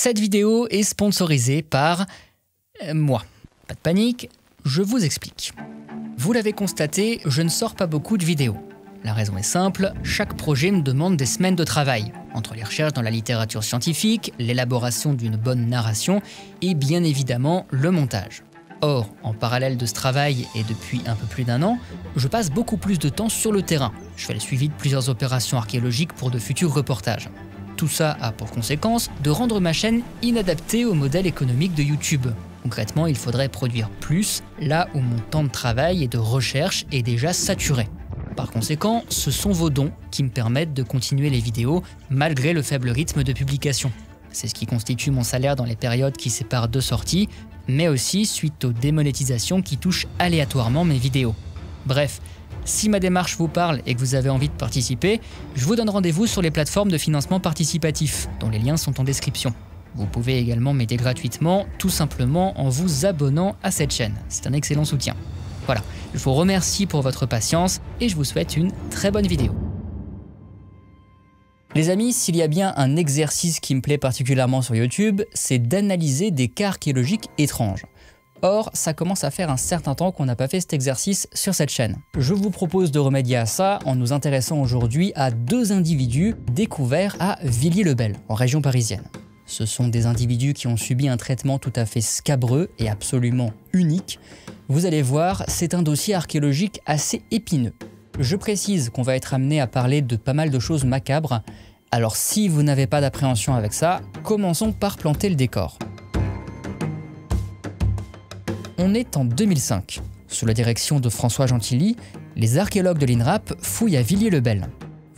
Cette vidéo est sponsorisée par moi. Pas de panique, je vous explique. Vous l'avez constaté, je ne sors pas beaucoup de vidéos. La raison est simple, chaque projet me demande des semaines de travail, entre les recherches dans la littérature scientifique, l'élaboration d'une bonne narration et bien évidemment le montage. Or, en parallèle de ce travail et depuis un peu plus d'1 an, je passe beaucoup plus de temps sur le terrain. Je fais le suivi de plusieurs opérations archéologiques pour de futurs reportages. Tout ça a pour conséquence de rendre ma chaîne inadaptée au modèle économique de YouTube. Concrètement, il faudrait produire plus, là où mon temps de travail et de recherche est déjà saturé. Par conséquent, ce sont vos dons qui me permettent de continuer les vidéos malgré le faible rythme de publication. C'est ce qui constitue mon salaire dans les périodes qui séparent deux sorties, mais aussi suite aux démonétisations qui touchent aléatoirement mes vidéos. Bref, si ma démarche vous parle et que vous avez envie de participer, je vous donne rendez-vous sur les plateformes de financement participatif, dont les liens sont en description. Vous pouvez également m'aider gratuitement, tout simplement en vous abonnant à cette chaîne. C'est un excellent soutien. Voilà, je vous remercie pour votre patience et je vous souhaite une très bonne vidéo. Les amis, s'il y a bien un exercice qui me plaît particulièrement sur YouTube, c'est d'analyser des cas archéologiques étranges. Or, ça commence à faire un certain temps qu'on n'a pas fait cet exercice sur cette chaîne. Je vous propose de remédier à ça en nous intéressant aujourd'hui à 2 individus découverts à Villiers-le-Bel, en région parisienne. Ce sont des individus qui ont subi un traitement tout à fait scabreux et absolument unique. Vous allez voir, c'est un dossier archéologique assez épineux. Je précise qu'on va être amené à parler de pas mal de choses macabres, alors si vous n'avez pas d'appréhension avec ça, commençons par planter le décor. On est en 2005. Sous la direction de François Gentilly, les archéologues de l'INRAP fouillent à Villiers-le-Bel.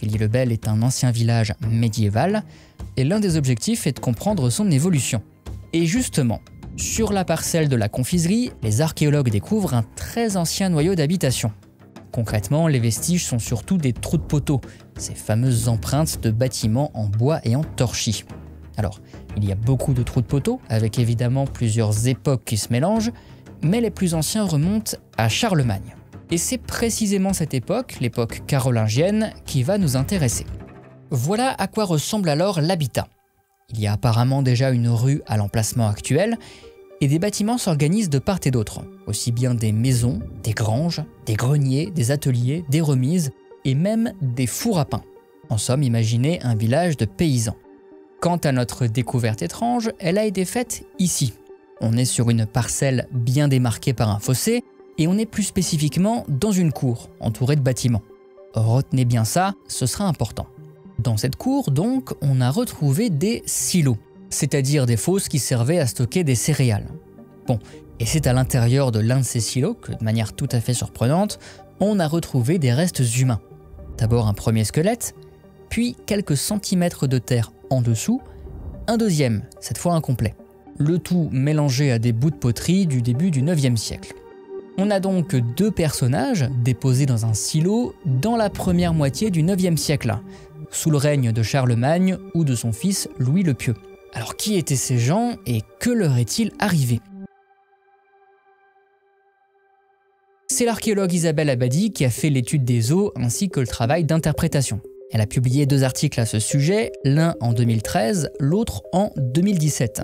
Villiers-le-Bel est un ancien village médiéval et l'un des objectifs est de comprendre son évolution. Et justement, sur la parcelle de la confiserie, les archéologues découvrent un très ancien noyau d'habitation. Concrètement, les vestiges sont surtout des trous de poteaux, ces fameuses empreintes de bâtiments en bois et en torchis. Alors, il y a beaucoup de trous de poteaux, avec évidemment plusieurs époques qui se mélangent, mais les plus anciens remontent à Charlemagne. Et c'est précisément cette époque, l'époque carolingienne, qui va nous intéresser. Voilà à quoi ressemble alors l'habitat. Il y a apparemment déjà une rue à l'emplacement actuel, et des bâtiments s'organisent de part et d'autre, aussi bien des maisons, des granges, des greniers, des ateliers, des remises, et même des fours à pain. En somme, imaginez un village de paysans. Quant à notre découverte étrange, elle a été faite ici. On est sur une parcelle bien démarquée par un fossé, et on est plus spécifiquement dans une cour, entourée de bâtiments. Retenez bien ça, ce sera important. Dans cette cour, donc, on a retrouvé des silos, c'est-à-dire des fosses qui servaient à stocker des céréales. Bon, et c'est à l'intérieur de l'un de ces silos que, de manière tout à fait surprenante, on a retrouvé des restes humains. D'abord un premier squelette, puis quelques centimètres de terre en dessous, un deuxième, cette fois incomplet. Le tout mélangé à des bouts de poterie du début du 9e siècle. On a donc 2 personnages déposés dans un silo dans la première moitié du 9e siècle, sous le règne de Charlemagne ou de son fils Louis le Pieux. Alors qui étaient ces gens et que leur est-il arrivé? C'est l'archéologue Isabelle Abadie qui a fait l'étude des os ainsi que le travail d'interprétation. Elle a publié 2 articles à ce sujet, l'un en 2013, l'autre en 2017.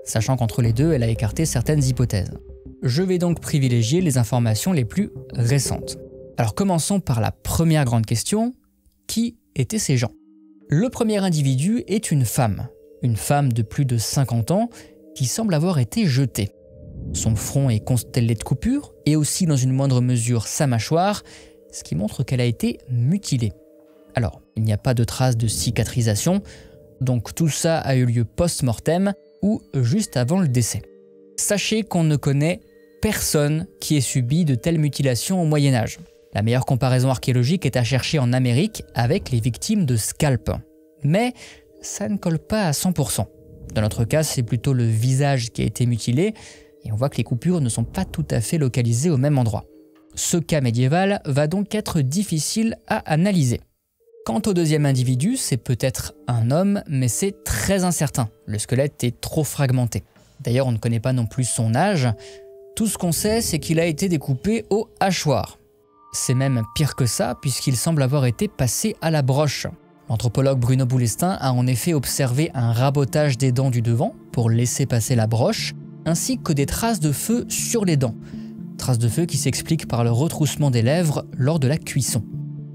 Sachant qu'entre les deux, elle a écarté certaines hypothèses. Je vais donc privilégier les informations les plus récentes. Alors commençons par la première grande question, qui étaient ces gens? Le premier individu est une femme de plus de 50 ans qui semble avoir été jetée. Son front est constellé de coupures et aussi dans une moindre mesure sa mâchoire, ce qui montre qu'elle a été mutilée. Alors, il n'y a pas de traces de cicatrisation, donc tout ça a eu lieu post-mortem ou juste avant le décès. Sachez qu'on ne connaît personne qui ait subi de telles mutilations au Moyen-Âge. La meilleure comparaison archéologique est à chercher en Amérique avec les victimes de scalp. Mais ça ne colle pas à 100%. Dans notre cas, c'est plutôt le visage qui a été mutilé, et on voit que les coupures ne sont pas tout à fait localisées au même endroit. Ce cas médiéval va donc être difficile à analyser. Quant au deuxième individu, c'est peut-être un homme, mais c'est très incertain. Le squelette est trop fragmenté. D'ailleurs, on ne connaît pas non plus son âge. Tout ce qu'on sait, c'est qu'il a été découpé au hachoir. C'est même pire que ça, puisqu'il semble avoir été passé à la broche. L'anthropologue Bruno Boulestin a en effet observé un rabotage des dents du devant pour laisser passer la broche, ainsi que des traces de feu sur les dents. Traces de feu qui s'expliquent par le retroussement des lèvres lors de la cuisson.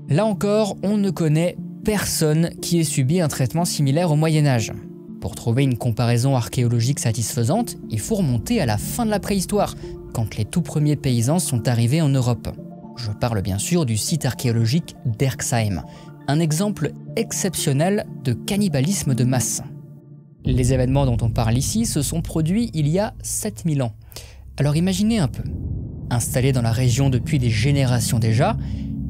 Là encore, on ne connaît personne qui ait subi un traitement similaire au Moyen-Âge. Pour trouver une comparaison archéologique satisfaisante, il faut remonter à la fin de la préhistoire, quand les tout premiers paysans sont arrivés en Europe. Je parle bien sûr du site archéologique d'Erxheim, un exemple exceptionnel de cannibalisme de masse. Les événements dont on parle ici se sont produits il y a 7000 ans. Alors imaginez un peu. Installés dans la région depuis des générations déjà,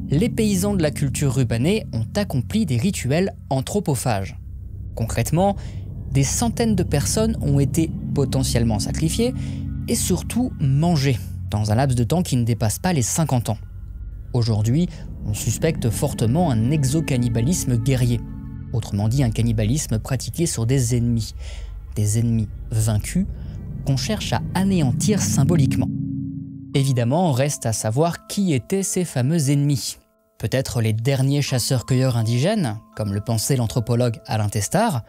les paysans de la culture rubanée ont accompli des rituels anthropophages. Concrètement, des centaines de personnes ont été potentiellement sacrifiées et surtout mangées, dans un laps de temps qui ne dépasse pas les 50 ans. Aujourd'hui, on suspecte fortement un exocannibalisme guerrier, autrement dit un cannibalisme pratiqué sur des ennemis vaincus qu'on cherche à anéantir symboliquement. Évidemment, reste à savoir qui étaient ces fameux ennemis. Peut-être les derniers chasseurs-cueilleurs indigènes, comme le pensait l'anthropologue Alain Testard,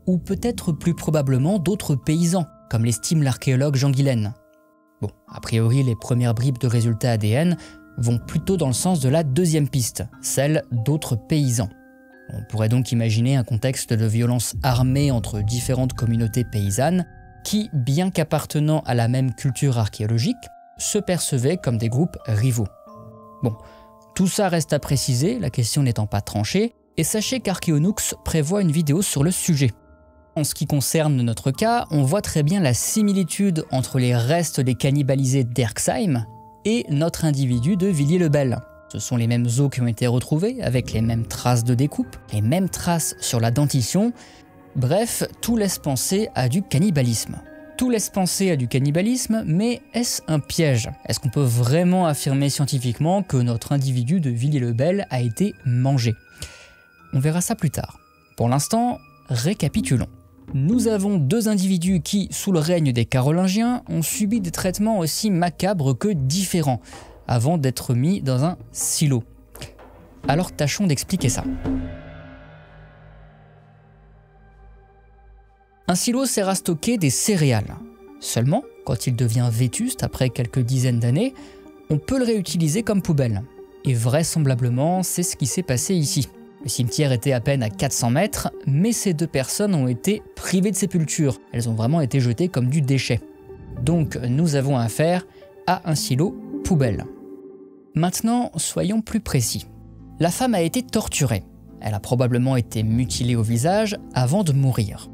ou peut-être plus probablement d'autres paysans, comme l'estime l'archéologue Jean Guilaine. Bon, a priori, les premières bribes de résultats ADN vont plutôt dans le sens de la deuxième piste, celle d'autres paysans. On pourrait donc imaginer un contexte de violence armée entre différentes communautés paysannes qui, bien qu'appartenant à la même culture archéologique, se percevaient comme des groupes rivaux. Bon, tout ça reste à préciser, la question n'étant pas tranchée, et sachez qu'Archéonux prévoit une vidéo sur le sujet. En ce qui concerne notre cas, on voit très bien la similitude entre les restes des cannibalisés d'Erxheim et notre individu de Villiers-le-Bel. Ce sont les mêmes os qui ont été retrouvés, avec les mêmes traces de découpe, les mêmes traces sur la dentition. Bref, tout laisse penser à du cannibalisme. Tout laisse penser à du cannibalisme, mais est-ce un piège? Est-ce qu'on peut vraiment affirmer scientifiquement que notre individu de Villiers-le-Bel a été mangé? On verra ça plus tard. Pour l'instant, récapitulons. Nous avons deux individus qui, sous le règne des Carolingiens, ont subi des traitements aussi macabres que différents, avant d'être mis dans un silo. Alors tâchons d'expliquer ça. Un silo sert à stocker des céréales. Seulement, quand il devient vétuste après quelques dizaines d'années, on peut le réutiliser comme poubelle. Et vraisemblablement, c'est ce qui s'est passé ici. Le cimetière était à peine à 400 mètres, mais ces deux personnes ont été privées de sépulture. Elles ont vraiment été jetées comme du déchet. Donc nous avons affaire à un silo poubelle. Maintenant, soyons plus précis. La femme a été torturée. Elle a probablement été mutilée au visage avant de mourir.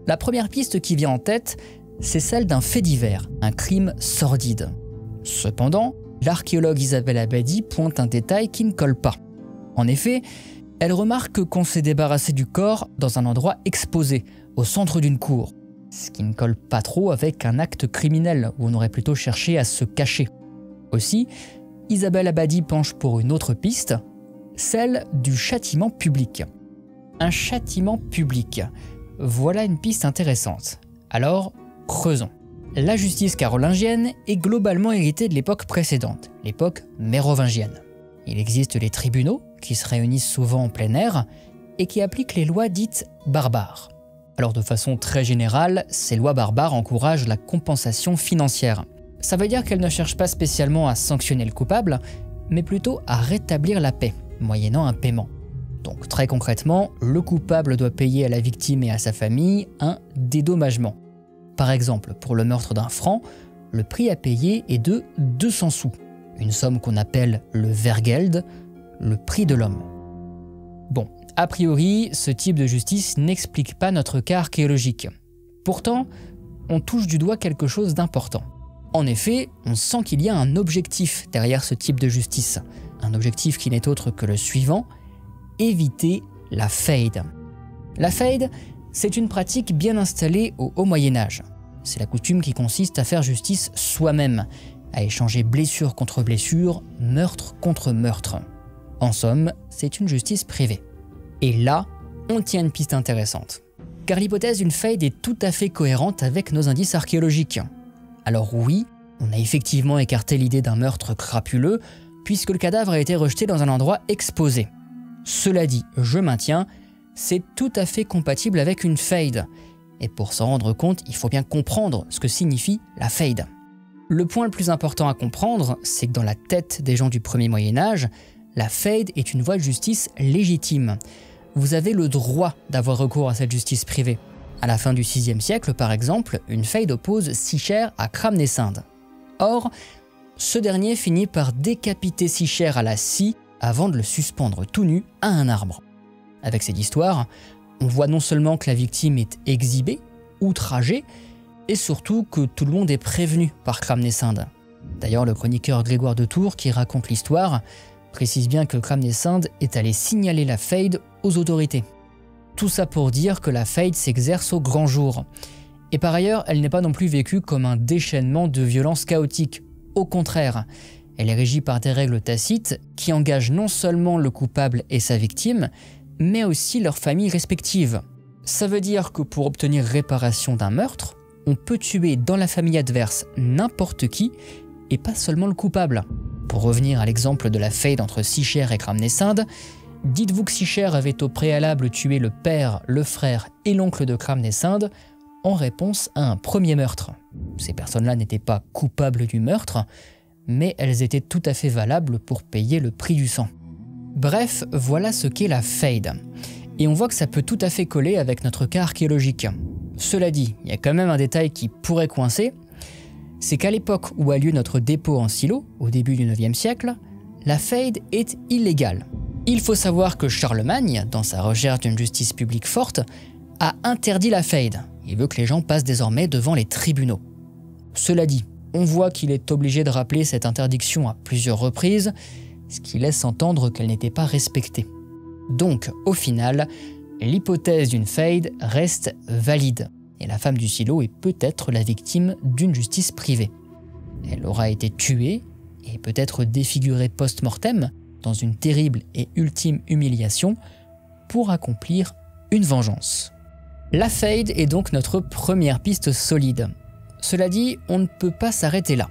La première piste qui vient en tête, c'est celle d'un fait divers, un crime sordide. Cependant, l'archéologue Isabelle Abadi pointe un détail qui ne colle pas. En effet, elle remarque qu'on s'est débarrassé du corps dans un endroit exposé, au centre d'une cour. Ce qui ne colle pas trop avec un acte criminel où on aurait plutôt cherché à se cacher. Aussi, Isabelle Abadi penche pour une autre piste, celle du châtiment public. Un châtiment public. Voilà une piste intéressante. Alors, creusons. La justice carolingienne est globalement héritée de l'époque précédente, l'époque mérovingienne. Il existe les tribunaux, qui se réunissent souvent en plein air, et qui appliquent les lois dites barbares. Alors de façon très générale, ces lois barbares encouragent la compensation financière. Ça veut dire qu'elles ne cherchent pas spécialement à sanctionner le coupable, mais plutôt à rétablir la paix, moyennant un paiement. Donc très concrètement, le coupable doit payer à la victime et à sa famille un dédommagement. Par exemple, pour le meurtre d'un franc, le prix à payer est de 200 sous, une somme qu'on appelle le Vergeld, le prix de l'homme. Bon, a priori, ce type de justice n'explique pas notre cas archéologique. Pourtant, on touche du doigt quelque chose d'important. En effet, on sent qu'il y a un objectif derrière ce type de justice, un objectif qui n'est autre que le suivant: éviter la fade. La fade, c'est une pratique bien installée au Haut Moyen-Âge. C'est la coutume qui consiste à faire justice soi-même, à échanger blessure contre blessure, meurtre contre meurtre. En somme, c'est une justice privée. Et là, on tient une piste intéressante. Car l'hypothèse d'une fade est tout à fait cohérente avec nos indices archéologiques. Alors oui, on a effectivement écarté l'idée d'un meurtre crapuleux, puisque le cadavre a été rejeté dans un endroit exposé. Cela dit, je maintiens, c'est tout à fait compatible avec une fade. Et pour s'en rendre compte, il faut bien comprendre ce que signifie la fade. Le point le plus important à comprendre, c'est que dans la tête des gens du premier Moyen-Âge, la fade est une voie de justice légitime. Vous avez le droit d'avoir recours à cette justice privée. À la fin du VIe siècle, par exemple, une fade oppose Sicher à Cramnesinde. Or, ce dernier finit par décapiter Sicher à la scie avant de le suspendre tout nu à un arbre. Avec cette histoire, on voit non seulement que la victime est exhibée, outragée, et surtout que tout le monde est prévenu par Cramnesinde. D'ailleurs, le chroniqueur Grégoire de Tours, qui raconte l'histoire, précise bien que Cramnesinde est allé signaler la fade aux autorités. Tout ça pour dire que la fade s'exerce au grand jour. Et par ailleurs, elle n'est pas non plus vécue comme un déchaînement de violence chaotique. Au contraire, elle est régie par des règles tacites qui engagent non seulement le coupable et sa victime, mais aussi leurs familles respectives. Ça veut dire que pour obtenir réparation d'un meurtre, on peut tuer dans la famille adverse n'importe qui et pas seulement le coupable. Pour revenir à l'exemple de la fade entre Sicher et Cramnesinde, dites-vous que Sicher avait au préalable tué le père, le frère et l'oncle de Cramnesinde en réponse à un premier meurtre. Ces personnes-là n'étaient pas coupables du meurtre, mais elles étaient tout à fait valables pour payer le prix du sang. Bref, voilà ce qu'est la fade. Et on voit que ça peut tout à fait coller avec notre cas archéologique. Cela dit, il y a quand même un détail qui pourrait coincer, c'est qu'à l'époque où a lieu notre dépôt en silo, au début du IXe siècle, la fade est illégale. Il faut savoir que Charlemagne, dans sa recherche d'une justice publique forte, a interdit la fade. Il veut que les gens passent désormais devant les tribunaux. Cela dit, on voit qu'il est obligé de rappeler cette interdiction à plusieurs reprises, ce qui laisse entendre qu'elle n'était pas respectée. Donc, au final, l'hypothèse d'une fade reste valide, et la femme du silo est peut-être la victime d'une justice privée. Elle aura été tuée, et peut-être défigurée post-mortem, dans une terrible et ultime humiliation, pour accomplir une vengeance. La fade est donc notre première piste solide. Cela dit, on ne peut pas s'arrêter là.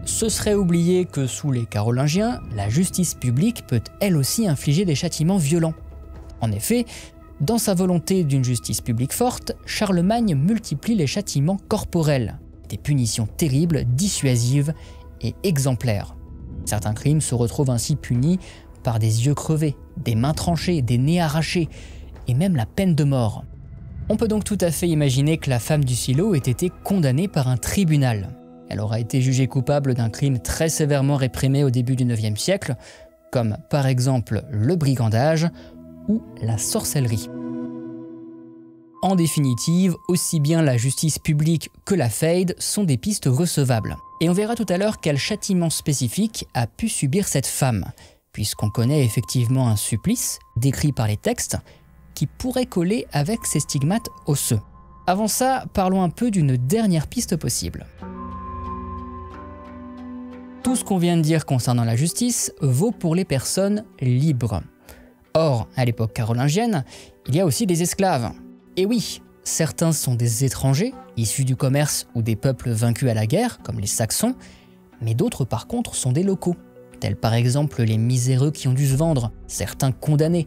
Ce serait oublier que sous les Carolingiens, la justice publique peut elle aussi infliger des châtiments violents. En effet, dans sa volonté d'une justice publique forte, Charlemagne multiplie les châtiments corporels, des punitions terribles, dissuasives et exemplaires. Certains crimes se retrouvent ainsi punis par des yeux crevés, des mains tranchées, des nez arrachés, et même la peine de mort. On peut donc tout à fait imaginer que la femme du silo ait été condamnée par un tribunal. Elle aura été jugée coupable d'un crime très sévèrement réprimé au début du IXe siècle, comme par exemple le brigandage ou la sorcellerie. En définitive, aussi bien la justice publique que la fade sont des pistes recevables. Et on verra tout à l'heure quel châtiment spécifique a pu subir cette femme, puisqu'on connaît effectivement un supplice, décrit par les textes, qui pourrait coller avec ces stigmates osseux. Avant ça, parlons un peu d'une dernière piste possible. Tout ce qu'on vient de dire concernant la justice vaut pour les personnes libres. Or, à l'époque carolingienne, il y a aussi des esclaves. Et oui, certains sont des étrangers, issus du commerce ou des peuples vaincus à la guerre, comme les Saxons, mais d'autres par contre sont des locaux, tels par exemple les miséreux qui ont dû se vendre, certains condamnés,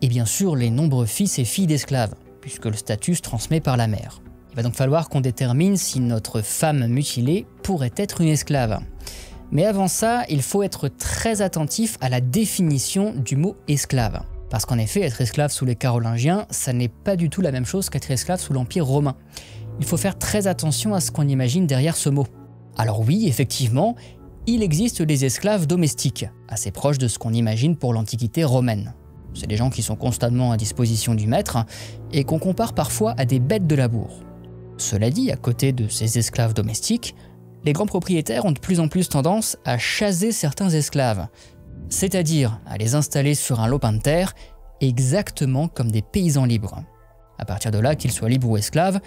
et bien sûr les nombreux fils et filles d'esclaves, puisque le statut se transmet par la mère. Il va donc falloir qu'on détermine si notre femme mutilée pourrait être une esclave. Mais avant ça, il faut être très attentif à la définition du mot esclave. Parce qu'en effet, être esclave sous les Carolingiens, ça n'est pas du tout la même chose qu'être esclave sous l'Empire romain. Il faut faire très attention à ce qu'on imagine derrière ce mot. Alors oui, effectivement, il existe des esclaves domestiques, assez proches de ce qu'on imagine pour l'Antiquité romaine. C'est des gens qui sont constamment à disposition du maître et qu'on compare parfois à des bêtes de labour. Cela dit, à côté de ces esclaves domestiques, les grands propriétaires ont de plus en plus tendance à chasser certains esclaves, c'est-à-dire à les installer sur un lopin de terre exactement comme des paysans libres. À partir de là, qu'ils soient libres ou esclaves,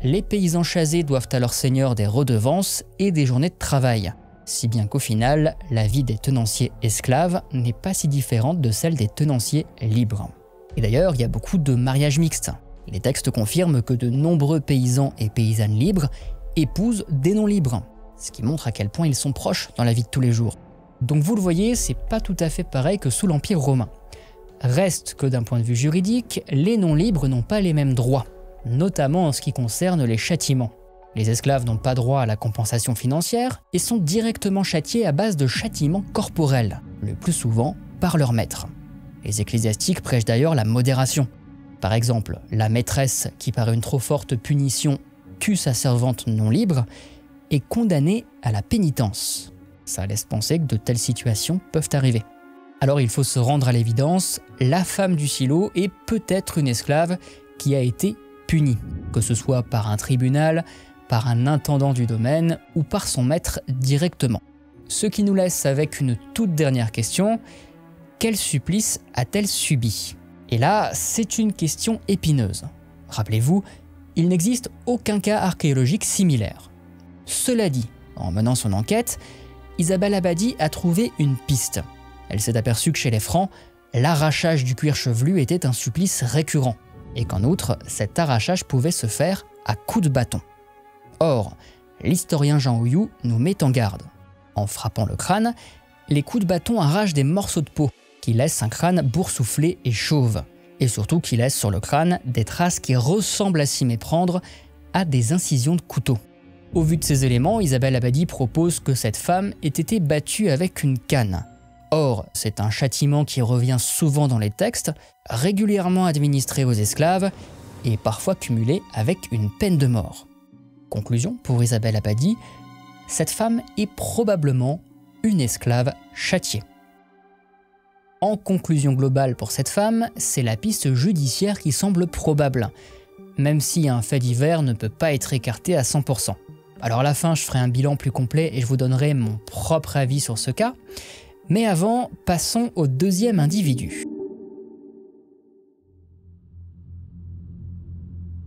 les paysans chasés doivent à leur seigneur des redevances et des journées de travail, si bien qu'au final, la vie des tenanciers esclaves n'est pas si différente de celle des tenanciers libres. Et d'ailleurs, il y a beaucoup de mariages mixtes. Les textes confirment que de nombreux paysans et paysannes libres épousent des non-libres, ce qui montre à quel point ils sont proches dans la vie de tous les jours. Donc vous le voyez, c'est pas tout à fait pareil que sous l'Empire romain. Reste que d'un point de vue juridique, les non-libres n'ont pas les mêmes droits, notamment en ce qui concerne les châtiments. Les esclaves n'ont pas droit à la compensation financière et sont directement châtiés à base de châtiments corporels, le plus souvent par leur maître. Les ecclésiastiques prêchent d'ailleurs la modération. Par exemple, la maîtresse qui par une trop forte punition tue sa servante non libre est condamnée à la pénitence. Ça laisse penser que de telles situations peuvent arriver. Alors il faut se rendre à l'évidence, la femme du silo est peut-être une esclave qui a été punie, que ce soit par un tribunal, par un intendant du domaine ou par son maître directement. Ce qui nous laisse avec une toute dernière question, quel supplice a-t-elle subi? Et là, c'est une question épineuse. Rappelez-vous, il n'existe aucun cas archéologique similaire. Cela dit, en menant son enquête, Isabelle Abadi a trouvé une piste. Elle s'est aperçue que chez les Francs, l'arrachage du cuir chevelu était un supplice récurrent, et qu'en outre, cet arrachage pouvait se faire à coups de bâton. Or, l'historien Jean Houyoux nous met en garde. En frappant le crâne, les coups de bâton arrachent des morceaux de peau, qui laissent un crâne boursouflé et chauve, et surtout qui laissent sur le crâne des traces qui ressemblent à s'y méprendre à des incisions de couteau. Au vu de ces éléments, Isabelle Abadi propose que cette femme ait été battue avec une canne. Or, c'est un châtiment qui revient souvent dans les textes, régulièrement administré aux esclaves et parfois cumulé avec une peine de mort. Conclusion pour Isabelle Abadi, cette femme est probablement une esclave châtiée. En conclusion globale pour cette femme, c'est la piste judiciaire qui semble probable, même si un fait divers ne peut pas être écarté à 100%. Alors à la fin, je ferai un bilan plus complet et je vous donnerai mon propre avis sur ce cas. Mais avant, passons au deuxième individu.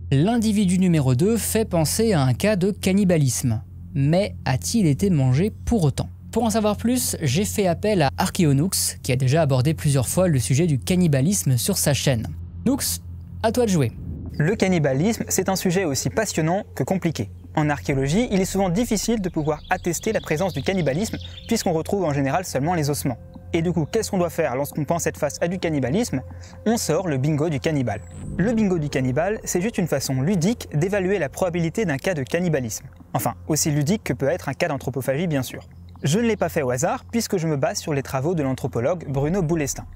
L'individu numéro 2 fait penser à un cas de cannibalisme. Mais a-t-il été mangé pour autant? Pour en savoir plus, j'ai fait appel à Archéonux, qui a déjà abordé plusieurs fois le sujet du cannibalisme sur sa chaîne. Nux, à toi de jouer. Le cannibalisme, c'est un sujet aussi passionnant que compliqué. En archéologie, il est souvent difficile de pouvoir attester la présence du cannibalisme puisqu'on retrouve en général seulement les ossements. Et du coup, qu'est-ce qu'on doit faire lorsqu'on pense être face à du cannibalisme? On sort le bingo du cannibale. Le bingo du cannibale, c'est juste une façon ludique d'évaluer la probabilité d'un cas de cannibalisme. Enfin, aussi ludique que peut être un cas d'anthropophagie bien sûr. Je ne l'ai pas fait au hasard puisque je me base sur les travaux de l'anthropologue Bruno Boulestin.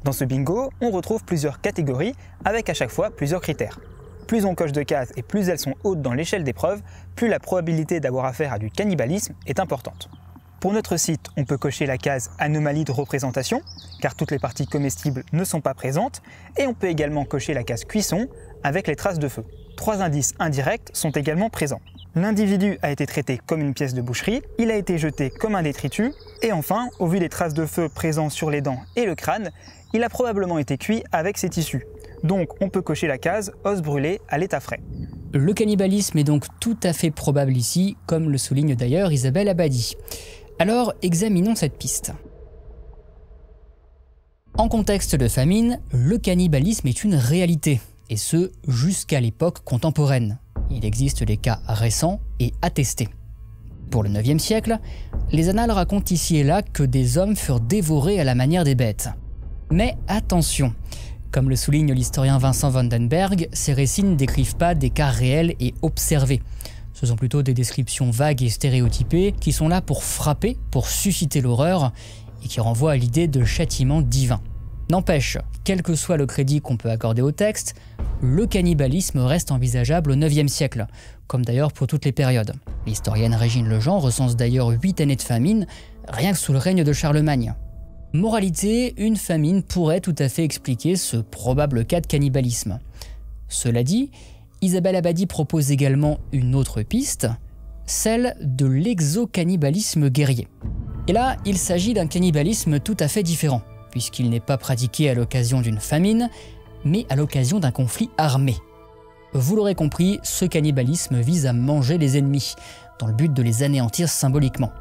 Dans ce bingo, on retrouve plusieurs catégories avec à chaque fois plusieurs critères. Plus on coche de cases et plus elles sont hautes dans l'échelle des preuves, plus la probabilité d'avoir affaire à du cannibalisme est importante. Pour notre site, on peut cocher la case anomalie de représentation, car toutes les parties comestibles ne sont pas présentes, et on peut également cocher la case cuisson avec les traces de feu. 3 indices indirects sont également présents. L'individu a été traité comme une pièce de boucherie, il a été jeté comme un détritus, et enfin, au vu des traces de feu présentes sur les dents et le crâne, il a probablement été cuit avec ses tissus. Donc on peut cocher la case os brûlé à l'état frais. Le cannibalisme est donc tout à fait probable ici, comme le souligne d'ailleurs Isabelle Abadi. Alors examinons cette piste. En contexte de famine, le cannibalisme est une réalité, et ce jusqu'à l'époque contemporaine. Il existe des cas récents et attestés. Pour le 9e siècle, les annales racontent ici et là que des hommes furent dévorés à la manière des bêtes. Mais attention, comme le souligne l'historien Vincent Vandenberg, ces récits ne décrivent pas des cas réels et observés. Ce sont plutôt des descriptions vagues et stéréotypées qui sont là pour frapper, pour susciter l'horreur et qui renvoient à l'idée de châtiment divin. N'empêche, quel que soit le crédit qu'on peut accorder au texte, le cannibalisme reste envisageable au 9e siècle, comme d'ailleurs pour toutes les périodes. L'historienne Régine Lejean recense d'ailleurs 8 années de famine, rien que sous le règne de Charlemagne. Moralité, une famine pourrait tout à fait expliquer ce probable cas de cannibalisme. Cela dit, Isabelle Abadi propose également une autre piste, celle de l'exocannibalisme guerrier. Et là, il s'agit d'un cannibalisme tout à fait différent, puisqu'il n'est pas pratiqué à l'occasion d'une famine, mais à l'occasion d'un conflit armé. Vous l'aurez compris, ce cannibalisme vise à manger les ennemis, dans le but de les anéantir symboliquement.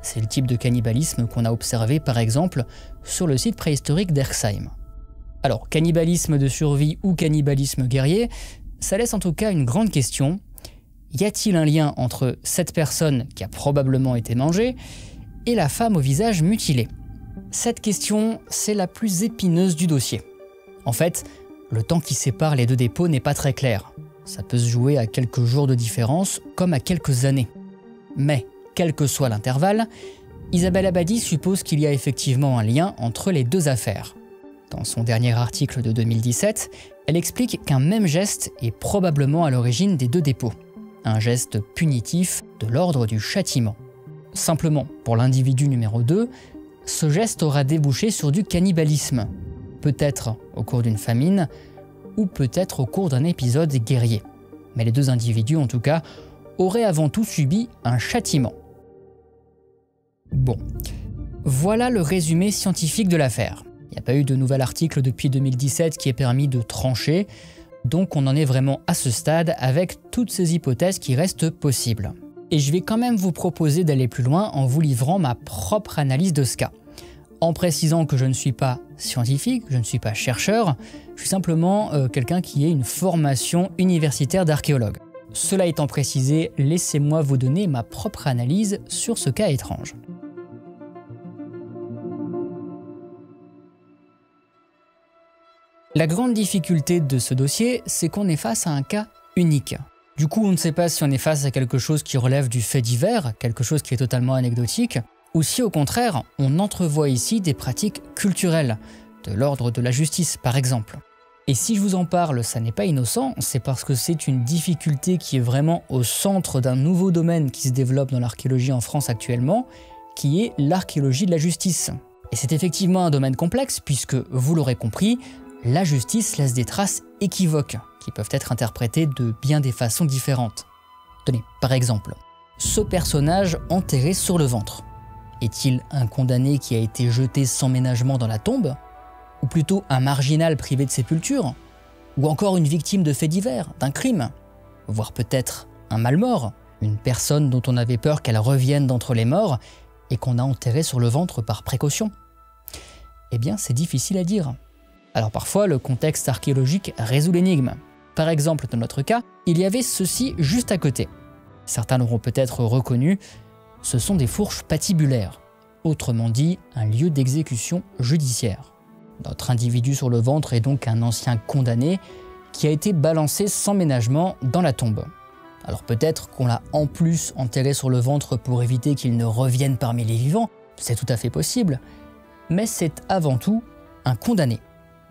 C'est le type de cannibalisme qu'on a observé par exemple sur le site préhistorique d'Erxheim. Alors, cannibalisme de survie ou cannibalisme guerrier, ça laisse en tout cas une grande question. Y a-t-il un lien entre cette personne qui a probablement été mangée et la femme au visage mutilé? Cette question, c'est la plus épineuse du dossier. En fait, le temps qui sépare les deux dépôts n'est pas très clair. Ça peut se jouer à quelques jours de différence, comme à quelques années. Mais, quel que soit l'intervalle, Isabelle Abadi suppose qu'il y a effectivement un lien entre les deux affaires. Dans son dernier article de 2017, elle explique qu'un même geste est probablement à l'origine des deux dépôts. Un geste punitif de l'ordre du châtiment. Simplement, pour l'individu numéro 2, ce geste aura débouché sur du cannibalisme. Peut-être au cours d'une famine, ou peut-être au cours d'un épisode guerrier. Mais les deux individus, en tout cas, auraient avant tout subi un châtiment. Bon, voilà le résumé scientifique de l'affaire. Il n'y a pas eu de nouvel article depuis 2017 qui ait permis de trancher, donc on en est vraiment à ce stade avec toutes ces hypothèses qui restent possibles. Et je vais quand même vous proposer d'aller plus loin en vous livrant ma propre analyse de ce cas. En précisant que je ne suis pas scientifique, je ne suis pas chercheur, je suis simplement quelqu'un qui a une formation universitaire d'archéologue. Cela étant précisé, laissez-moi vous donner ma propre analyse sur ce cas étrange. La grande difficulté de ce dossier, c'est qu'on est face à un cas unique. Du coup, on ne sait pas si on est face à quelque chose qui relève du fait divers, quelque chose qui est totalement anecdotique, ou si au contraire, on entrevoit ici des pratiques culturelles, de l'ordre de la justice par exemple. Et si je vous en parle, ça n'est pas innocent, c'est parce que c'est une difficulté qui est vraiment au centre d'un nouveau domaine qui se développe dans l'archéologie en France actuellement, qui est l'archéologie de la justice. Et c'est effectivement un domaine complexe puisque, vous l'aurez compris, la justice laisse des traces équivoques qui peuvent être interprétées de bien des façons différentes. Tenez, par exemple, ce personnage enterré sur le ventre. Est-il un condamné qui a été jeté sans ménagement dans la tombe? Ou plutôt un marginal privé de sépulture? Ou encore une victime de faits divers, d'un crime? Voire peut-être un malmort, une personne dont on avait peur qu'elle revienne d'entre les morts et qu'on a enterré sur le ventre par précaution? Eh bien, c'est difficile à dire. Alors parfois, le contexte archéologique résout l'énigme. Par exemple, dans notre cas, il y avait ceci juste à côté. Certains l'auront peut-être reconnu, ce sont des fourches patibulaires, autrement dit un lieu d'exécution judiciaire. Notre individu sur le ventre est donc un ancien condamné qui a été balancé sans ménagement dans la tombe. Alors peut-être qu'on l'a en plus enterré sur le ventre pour éviter qu'il ne revienne parmi les vivants, c'est tout à fait possible, mais c'est avant tout un condamné.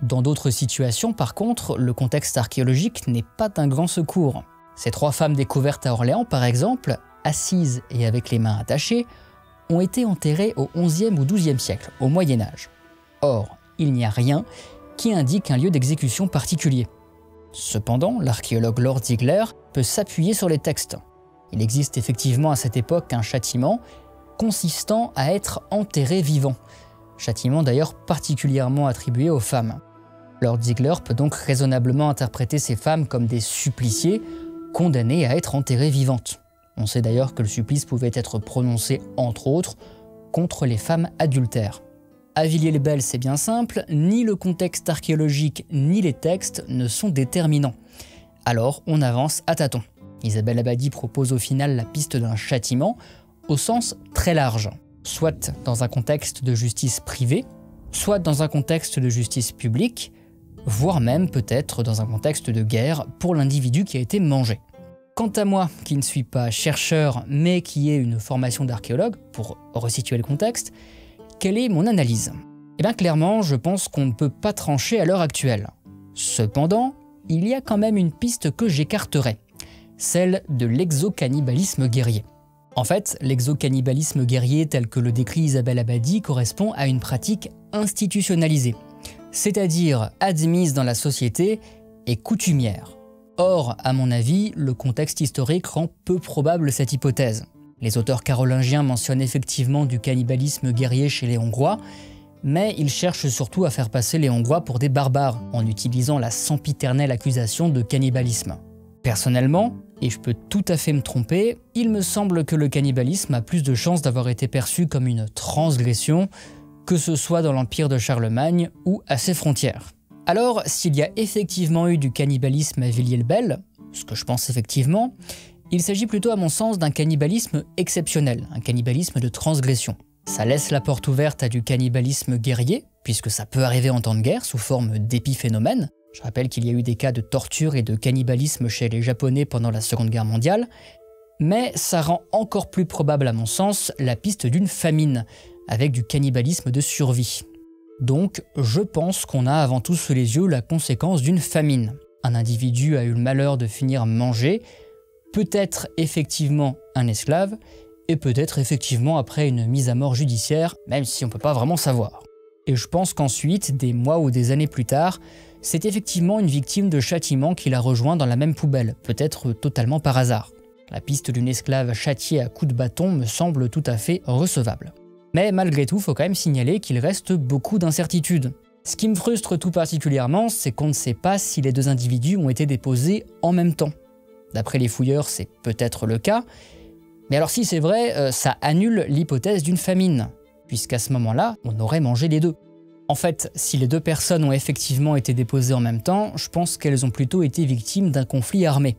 Dans d'autres situations, par contre, le contexte archéologique n'est pas d'un grand secours. Ces 3 femmes découvertes à Orléans, par exemple, assises et avec les mains attachées, ont été enterrées au XIe ou XIIe siècle, au Moyen-Âge. Or, il n'y a rien qui indique un lieu d'exécution particulier. Cependant, l'archéologue Lord Ziegler peut s'appuyer sur les textes. Il existe effectivement à cette époque un châtiment consistant à être enterré vivant. Châtiment d'ailleurs particulièrement attribué aux femmes. Lord Ziegler peut donc raisonnablement interpréter ces femmes comme des suppliciés condamnées à être enterrées vivantes. On sait d'ailleurs que le supplice pouvait être prononcé, entre autres, contre les femmes adultères. À Villiers-le-Bel, c'est bien simple, ni le contexte archéologique ni les textes ne sont déterminants. Alors on avance à tâtons. Isabelle Abadi propose au final la piste d'un châtiment au sens très large, soit dans un contexte de justice privée, soit dans un contexte de justice publique, voire même peut-être dans un contexte de guerre pour l'individu qui a été mangé. Quant à moi, qui ne suis pas chercheur mais qui ai une formation d'archéologue, pour resituer le contexte, quelle est mon analyse? Eh bien clairement, je pense qu'on ne peut pas trancher à l'heure actuelle. Cependant, il y a quand même une piste que j'écarterai, celle de l'exocannibalisme guerrier. En fait, l'exocannibalisme guerrier tel que le décrit Isabelle Abadi correspond à une pratique institutionnalisée, c'est-à-dire admise dans la société et coutumière. Or, à mon avis, le contexte historique rend peu probable cette hypothèse. Les auteurs carolingiens mentionnent effectivement du cannibalisme guerrier chez les Hongrois, mais ils cherchent surtout à faire passer les Hongrois pour des barbares, en utilisant la sempiternelle accusation de cannibalisme. Personnellement, et je peux tout à fait me tromper, il me semble que le cannibalisme a plus de chances d'avoir été perçu comme une transgression, que ce soit dans l'Empire de Charlemagne ou à ses frontières. Alors, s'il y a effectivement eu du cannibalisme à Villiers-le-Bel, ce que je pense effectivement, il s'agit plutôt à mon sens d'un cannibalisme exceptionnel, un cannibalisme de transgression. Ça laisse la porte ouverte à du cannibalisme guerrier, puisque ça peut arriver en temps de guerre sous forme d'épiphénomènes. Je rappelle qu'il y a eu des cas de torture et de cannibalisme chez les Japonais pendant la Seconde Guerre mondiale, mais ça rend encore plus probable à mon sens la piste d'une famine, avec du cannibalisme de survie. Donc je pense qu'on a avant tout sous les yeux la conséquence d'une famine. Un individu a eu le malheur de finir mangé, peut-être effectivement un esclave, et peut-être effectivement après une mise à mort judiciaire, même si on ne peut pas vraiment savoir. Et je pense qu'ensuite, des mois ou des années plus tard, c'est effectivement une victime de châtiment qui l'a rejoint dans la même poubelle, peut-être totalement par hasard. La piste d'une esclave châtiée à coups de bâton me semble tout à fait recevable. Mais malgré tout, il faut quand même signaler qu'il reste beaucoup d'incertitudes. Ce qui me frustre tout particulièrement, c'est qu'on ne sait pas si les deux individus ont été déposés en même temps. D'après les fouilleurs, c'est peut-être le cas, mais alors si c'est vrai, ça annule l'hypothèse d'une famine, puisqu'à ce moment-là, on aurait mangé les deux. En fait, si les deux personnes ont effectivement été déposées en même temps, je pense qu'elles ont plutôt été victimes d'un conflit armé.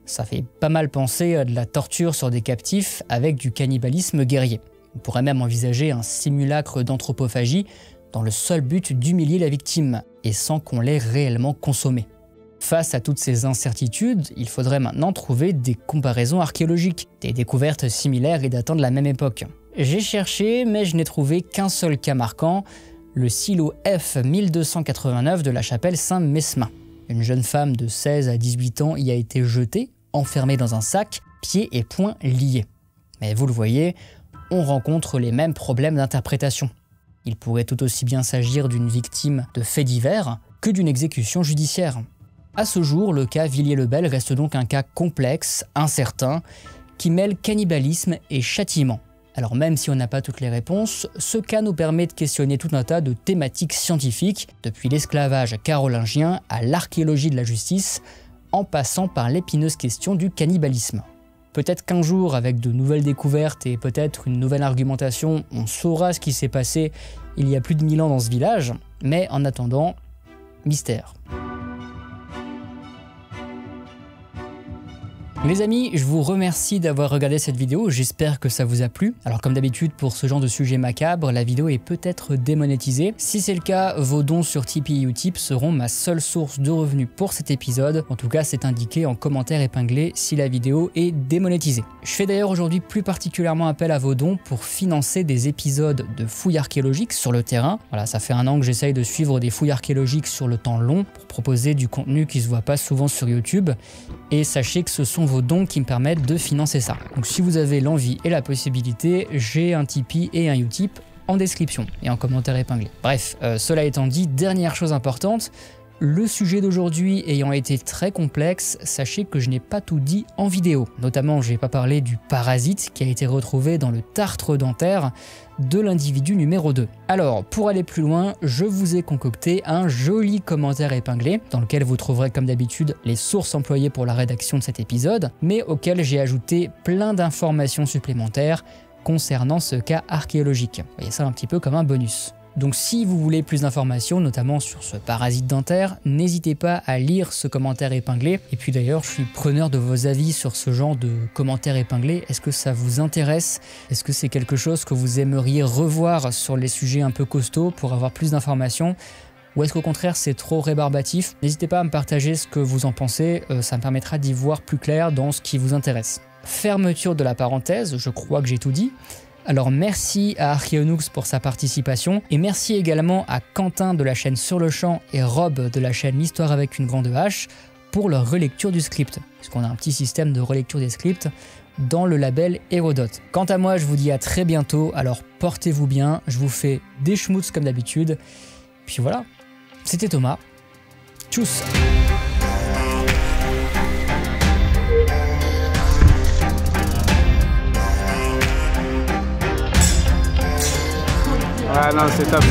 Ça fait pas mal penser à de la torture sur des captifs avec du cannibalisme guerrier. On pourrait même envisager un simulacre d'anthropophagie dans le seul but d'humilier la victime, et sans qu'on l'ait réellement consommée. Face à toutes ces incertitudes, il faudrait maintenant trouver des comparaisons archéologiques, des découvertes similaires et datant de la même époque. J'ai cherché, mais je n'ai trouvé qu'un seul cas marquant, le silo F 1289 de la chapelle Saint-Mesmin. Une jeune femme de 16 à 18 ans y a été jetée, enfermée dans un sac, pieds et poings liés. Mais vous le voyez, on rencontre les mêmes problèmes d'interprétation. Il pourrait tout aussi bien s'agir d'une victime de faits divers que d'une exécution judiciaire. À ce jour, le cas Villiers-le-Bel reste donc un cas complexe, incertain, qui mêle cannibalisme et châtiment. Alors même si on n'a pas toutes les réponses, ce cas nous permet de questionner tout un tas de thématiques scientifiques, depuis l'esclavage carolingien à l'archéologie de la justice, en passant par l'épineuse question du cannibalisme. Peut-être qu'un jour, avec de nouvelles découvertes et peut-être une nouvelle argumentation, on saura ce qui s'est passé il y a plus de 1000 ans dans ce village, mais en attendant, mystère. Les amis, je vous remercie d'avoir regardé cette vidéo, j'espère que ça vous a plu. Alors comme d'habitude, pour ce genre de sujet macabre, la vidéo est peut-être démonétisée. Si c'est le cas, vos dons sur Tipeee et Utip seront ma seule source de revenus pour cet épisode. En tout cas, c'est indiqué en commentaire épinglé si la vidéo est démonétisée. Je fais d'ailleurs aujourd'hui plus particulièrement appel à vos dons pour financer des épisodes de fouilles archéologiques sur le terrain. Voilà, ça fait 1 an que j'essaye de suivre des fouilles archéologiques sur le temps long pour proposer du contenu qui se voit pas souvent sur YouTube. Et sachez que ce sont vos dons qui me permettent de financer ça. Donc si vous avez l'envie et la possibilité, j'ai un Tipeee et un Utip en description et en commentaire épinglé. Bref, cela étant dit, dernière chose importante, le sujet d'aujourd'hui ayant été très complexe, sachez que je n'ai pas tout dit en vidéo. Notamment, je n'ai pas parlé du parasite qui a été retrouvé dans le tartre dentaire de l'individu numéro 2. Alors, pour aller plus loin, je vous ai concocté un joli commentaire épinglé, dans lequel vous trouverez comme d'habitude les sources employées pour la rédaction de cet épisode, mais auquel j'ai ajouté plein d'informations supplémentaires concernant ce cas archéologique. Vous voyez ça un petit peu comme un bonus. Donc si vous voulez plus d'informations, notamment sur ce parasite dentaire, n'hésitez pas à lire ce commentaire épinglé. Et puis d'ailleurs, je suis preneur de vos avis sur ce genre de commentaires épinglés. Est-ce que ça vous intéresse? Est-ce que c'est quelque chose que vous aimeriez revoir sur les sujets un peu costauds pour avoir plus d'informations? Ou est-ce qu'au contraire c'est trop rébarbatif? N'hésitez pas à me partager ce que vous en pensez, ça me permettra d'y voir plus clair dans ce qui vous intéresse. Fermeture de la parenthèse, je crois que j'ai tout dit. Alors merci à Archeonux pour sa participation et merci également à Quentin de la chaîne Sur le Champ et Rob de la chaîne L'Histoire avec une grande H pour leur relecture du script, puisqu'on a un petit système de relecture des scripts dans le label Hérodote. Quant à moi, je vous dis à très bientôt, alors portez-vous bien, je vous fais des schmutz comme d'habitude, puis voilà, c'était Thomas, tchuss. Ah non, c'est top.